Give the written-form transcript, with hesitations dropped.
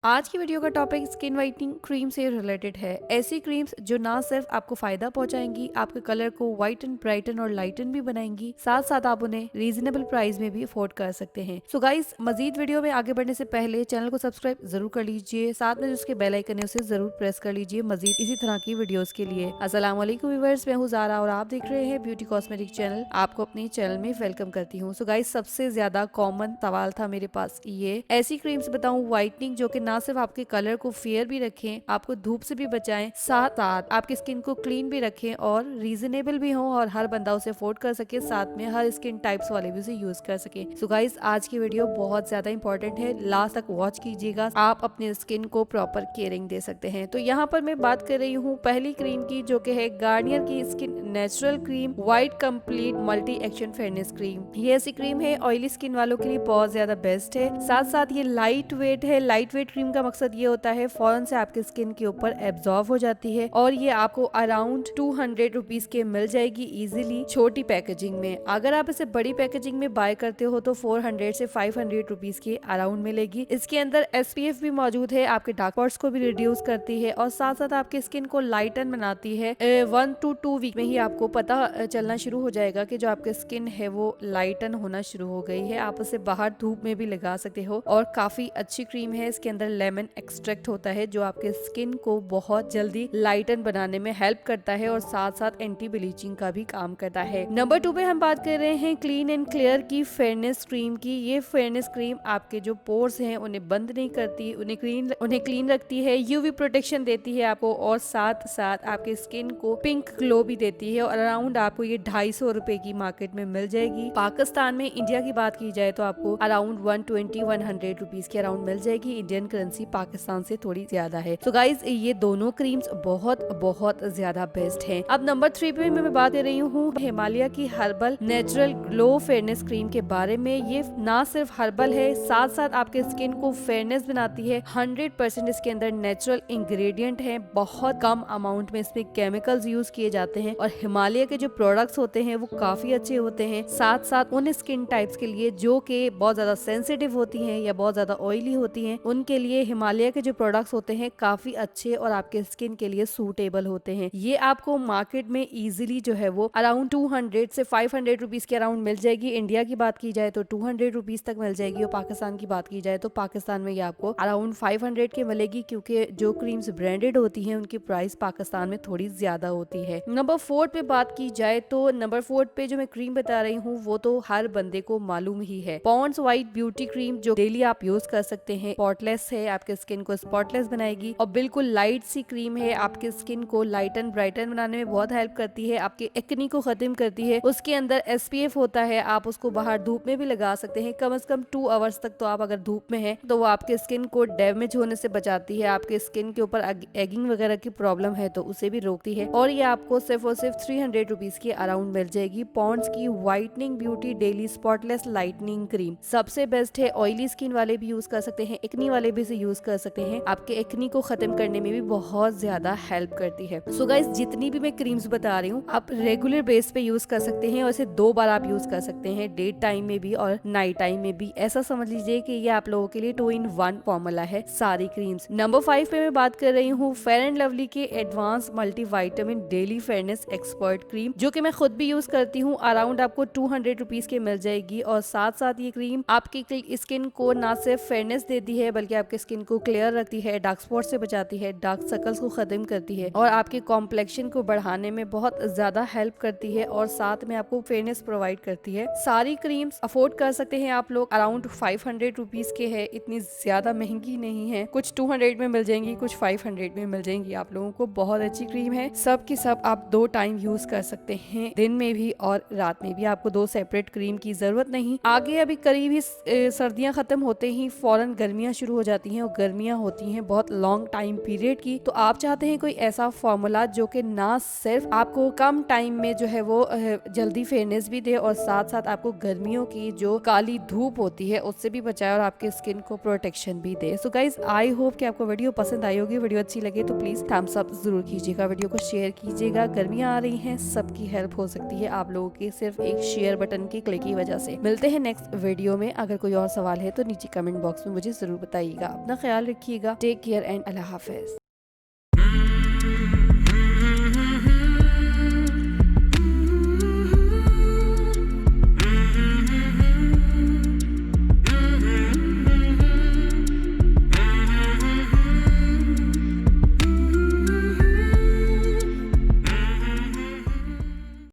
आज की वीडियो का टॉपिक स्किन वाइटनिंग क्रीम से रिलेटेड है। ऐसी क्रीम्स जो ना सिर्फ आपको फायदा पहुंचाएंगी, आपके कलर को वाइटन, ब्राइटन और लाइटन भी बनाएंगी, साथ साथ आप उन्हें रीजनेबल प्राइस में भी अफोर्ड कर सकते हैं। सो गाइस, मजीद वीडियो में आगे बढ़ने से पहले चैनल को सब्सक्राइब जरूर कर लीजिए, साथ में जो उसके बेल आइकन है उसे जरूर प्रेस कर लीजिए मजीद इसी तरह की वीडियोस के लिए। अस्सलाम वालेकुम व्यूअर्स, मैं हूं ज़ारा और आप देख रहे हैं ब्यूटी कॉस्मेटिक चैनल। आपको अपने चैनल में वेलकम करती हूँ। सो गाइस, सबसे ज्यादा कॉमन सवाल था मेरे पास, ये ऐसी क्रीम्स बताऊं वाइटनिंग जो कि ना सिर्फ आपके कलर को फेयर भी रखें, आपको धूप से भी बचाएं, साथ साथ आपकी स्किन को क्लीन भी रखें और रीजनेबल भी हो और हर बंदा उसे अफोर्ड कर सके, साथ में हर स्किन टाइप्स वाले भी उसे यूज कर सके। सो गाइस, आज की वीडियो बहुत ज्यादा इंपॉर्टेंट है, लास्ट तक वॉच कीजिएगा, आप अपने स्किन को प्रॉपर केयरिंग दे सकते हैं। तो यहाँ पर मैं बात कर रही हूँ पहली क्रीम की, जो कि है गार्नियर की skin natural cream white complete multi action fairness cream. ये ऐसी क्रीम है ऑयली स्किन वालों के लिए बहुत ज्यादा बेस्ट है, साथ साथ ये लाइट वेट है। लाइट वेट क्रीम का मकसद ये होता है फौरन से आपके स्किन के ऊपर एब्जॉर्ब हो जाती है और ये आपको अराउंड 200 रुपीज के मिल जाएगी इजीली छोटी पैकेजिंग में। अगर आप इसे बड़ी पैकेजिंग में बाय करते हो तो 400 से 500 रुपीज के अराउंड मिलेगी। इसके अंदर SPF भी मौजूद है, आपके डार्क स्पॉट्स को भी रिड्यूस करती है और साथ साथ आपकी स्किन को लाइटन बनाती है। 1 to 2 वीक में ही आपको पता चलना शुरू हो जाएगा कि जो आपकी स्किन है वो लाइटन होना शुरू हो गई है। आप उसे बाहर धूप में भी लगा सकते हो और काफी अच्छी क्रीम है। इसके अंदर लेमन एक्सट्रैक्ट होता है जो आपके स्किन को बहुत जल्दी लाइटन बनाने में हेल्प करता है और साथ साथ एंटी ब्लीचिंग का भी काम करता है। नंबर 2 पे हम बात कर रहे हैं क्लीन एंड क्लियर की फेयरनेस क्रीम की। ये फेयरनेस क्रीम आपके जो पोर्स हैं उन्हें बंद नहीं करती, उन्हें क्लीन रखती है, यूवी प्रोटेक्शन देती है आपको और साथ साथ आपके स्किन को पिंक ग्लो भी देती है। और अराउंड आपको ये 250 रुपए की मार्केट में मिल जाएगी। पाकिस्तान में, इंडिया की बात की जाए तो आपको अराउंड 120-100 रुपीज के अराउंड मिल जाएगी। इंडियन करेंसी पाकिस्तान से थोड़ी ज्यादा है। तो गाइज, ये दोनों क्रीम्स बहुत बहुत ज्यादा बेस्ट हैं। अब नंबर 3 पे मैं बात कर रही हूँ हिमालय की herbal natural glow fairness cream के बारे में। ये ना सिर्फ हर्बल है, साथ साथ आपके स्किन को फेयरनेस बनाती है। 100% इसके अंदर नेचुरल इंग्रेडिएंट है, बहुत कम अमाउंट में इसमें केमिकल्स यूज किए जाते हैं और हिमालय के जो प्रोडक्ट्स होते हैं वो काफी अच्छे होते हैं। साथ साथ उन स्किन टाइप्स के लिए जो कि बहुत ज्यादा सेंसिटिव होती हैं या बहुत ज्यादा ऑयली होती हैं, उनके लिए हिमालय के जो प्रोडक्ट्स होते हैं काफी अच्छे और आपके स्किन के लिए सूटेबल होते हैं। ये आपको मार्केट में इजीली जो है वो अराउंड 200 से 500 रुपीज के अराउंड मिल जाएगी। इंडिया की बात की जाए तो 200 रुपीज तक मिल जाएगी और पाकिस्तान की बात की जाए तो पाकिस्तान में ये आपको अराउंड 500 के मिलेगी, क्योंकि जो क्रीम्स ब्रांडेड होती हैं उनकी प्राइस पाकिस्तान में थोड़ी ज्यादा होती है। नंबर 4 पे बात की जाए तो नंबर 4 पे जो मैं क्रीम बता रही हूँ वो तो हर बंदे को मालूम ही है, पॉन्ड्स व्हाइट ब्यूटी क्रीम, जो डेली आप यूज कर सकते हैं। स्पॉटलेस है, आपके स्किन को स्पॉटलेस बनाएगी और बिल्कुल लाइट सी क्रीम है, आपके स्किन को लाइटन ब्राइटन बनाने में बहुत हेल्प करती है, आपके एक्नी को खत्म करती है। उसके अंदर SPF होता है, आप उसको बाहर धूप में भी लगा सकते हैं कम से कम 2 आवर्स तक। तो आप अगर धूप में है तो वो आपके स्किन को डैमेज होने से बचाती है, आपके स्किन के ऊपर एगिंग वगैरह की प्रॉब्लम है तो उसे भी रोकती है और ये आपको सिर्फ और सिर्फ 300 रुपीज के अराउंड मिल जाएगी। पॉन्ड्स की whitening beauty daily spotless lightning cream सबसे बेस्ट है। ऑयली स्किन वाले भी यूज कर सकते हैं, एक्नी वाले भी इसे यूज कर सकते हैं, आपके एक्नी को खत्म करने में भी बहुत ज्यादा हेल्प करती है। सो गाइस, जितनी भी मैं क्रीम्स बता रही हूँ आप रेगुलर बेस पे यूज कर सकते हैं और इसे 2 बार आप यूज कर सकते हैं, डे टाइम में भी और नाइट टाइम में भी। ऐसा समझ लीजिए कि ये आप लोगों के लिए 2-in-1 फॉर्मूला है सारी क्रीम्स। नंबर 5 पे मैं बात कर रही हूँ फेयर एंड लवली के advance multi vitamin daily fairness expert cream, जो कि मैं खुद भी यूज करती हूँ। अराउंड आपको 200 रुपीज के मिल जाएगी और साथ साथ ये क्रीम आपकी स्किन को ना सिर्फ फेयरनेस देती है बल्कि आपके स्किन को क्लियर रखती है, डार्क स्पॉट से बचाती है, डार्क सर्कल्स को खत्म करती है और आपके कॉम्प्लेक्शन को बढ़ाने में बहुत ज्यादा हेल्प करती है और साथ में आपको फेयरनेस प्रोवाइड करती है। सारी क्रीम्स अफोर्ड कर सकते हैं आप लोग, अराउंड 500 रुपीज के है, इतनी ज्यादा महंगी नहीं है। कुछ 200 में मिल जाएंगी, कुछ 500 में मिल जाएंगी आप लोगों को। बहुत अच्छी क्रीम है, सब की सब आप 2 टाइम यूज कर सकते हैं, दिन में भी और रात में भी। आपको 2 सेपरेट क्रीम की जरूरत नहीं। आगे अभी करीब ही सर्दियां खत्म होते ही फौरन गर्मियां शुरू हो जाती हैं और गर्मियां होती हैं बहुत लॉन्ग टाइम पीरियड की। तो आप चाहते हैं कोई ऐसा फॉर्मूला जो कि ना सिर्फ आपको कम टाइम में जो है वो जल्दी फेयरनेस भी दे और साथ साथ आपको गर्मियों की जो काली धूप होती है उससे भी बचाए और आपके स्किन को प्रोटेक्शन भी दे। सो गाइज, आई होप कि आपको वीडियो पसंद आई होगी। वीडियो अच्छी लगे तो प्लीज थम्स अप जरूर कीजिएगा, वीडियो को शेयर कीजिएगा। गर्मियां आ रही हैं, सबकी हेल्प हो सकती है आप लोगों के सिर्फ एक शेयर बटन की क्लिक की वजह से। मिलते हैं नेक्स्ट वीडियो में। अगर कोई और सवाल है तो नीचे कमेंट बॉक्स में मुझे जरूर बताइएगा। अपना ख्याल रखिएगा। टेक केयर एंड अल्लाह हाफिज।